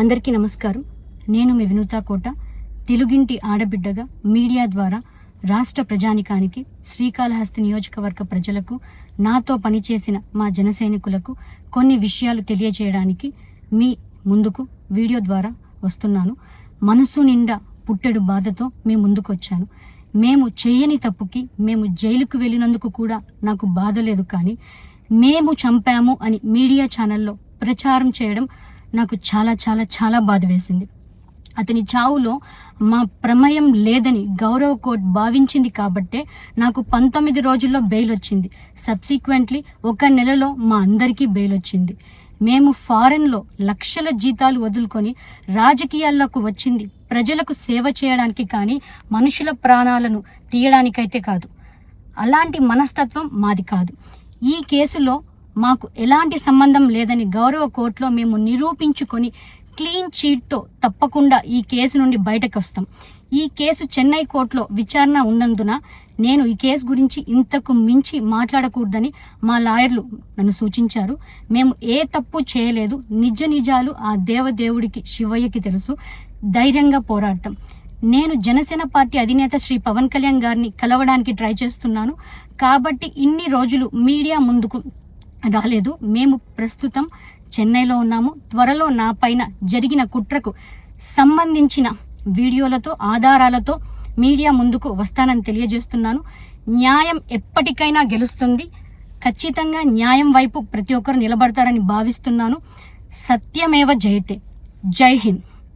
అందరికీ నమస్కారం. నేను మీ వినూతా కోట. తెలుగింటి ఆడబిడ్డగా మీడియా ద్వారా రాష్ట్ర ప్రజానికానికి, శ్రీకాళహస్తి నియోజకవర్గ ప్రజలకు, నాతో పనిచేసిన మా జనసైనికులకు కొన్ని విషయాలు తెలియజేయడానికి మీ ముందుకు వీడియో ద్వారా వస్తున్నాను. మనసు నిండా పుట్టెడు బాధతో మీ ముందుకు వచ్చాను. మేము చేయని తప్పుకి మేము జైలుకు వెళ్ళినందుకు కూడా నాకు బాధ లేదు, కానీ మేము చంపాము అని మీడియా ఛానల్లో ప్రచారం చేయడం నాకు చాలా చాలా చాలా బాధ వేసింది. అతని చావులో మా ప్రమేయం లేదని గౌరవ కోర్టు భావించింది కాబట్టే నాకు 19 రోజుల్లో బెయిల్ వచ్చింది. సబ్సిక్వెంట్లీ 1 నెలలో మా అందరికీ బెయిల్ వచ్చింది. మేము ఫారెన్లో లక్షల జీతాలు వదులుకొని రాజకీయాల్లోకి వచ్చింది ప్రజలకు సేవ చేయడానికి, కానీ మనుషుల ప్రాణాలను తీయడానికైతే కాదు. అలాంటి మనస్తత్వం మాది కాదు. ఈ కేసులో మాకు ఎలాంటి సంబంధం లేదని గౌరవ కోర్టులో మేము నిరూపించుకొని క్లీన్ చీట్తో తప్పకుండా ఈ కేసు నుండి బయటకు వస్తాం. ఈ కేసు చెన్నై కోర్టులో విచారణ ఉన్నందున నేను ఈ కేసు గురించి ఇంతకు మించి మాట్లాడకూడదని మా లాయర్లు నన్ను సూచించారు. మేము ఏ తప్పు చేయలేదు. నిజాలు ఆ దేవదేవుడికి, శివయ్యకి తెలుసు. ధైర్యంగా పోరాడతాం. నేను జనసేన పార్టీ అధినేత శ్రీ పవన్ కళ్యాణ్ గారిని కలవడానికి ట్రై చేస్తున్నాను కాబట్టి ఇన్ని రోజులు మీడియా ముందుకు రాలేదు. మేము ప్రస్తుతం చెన్నైలో ఉన్నాము. త్వరలో నా పైన జరిగిన కుట్రకు సంబంధించిన వీడియోలతో, ఆధారాలతో మీడియా ముందుకు వస్తానని తెలియజేస్తున్నాను. న్యాయం ఎప్పటికైనా గెలుస్తుంది. ఖచ్చితంగా న్యాయం వైపు ప్రతి ఒక్కరు నిలబడతారని భావిస్తున్నాను. సత్యమేవ జయతే. జై హింద్.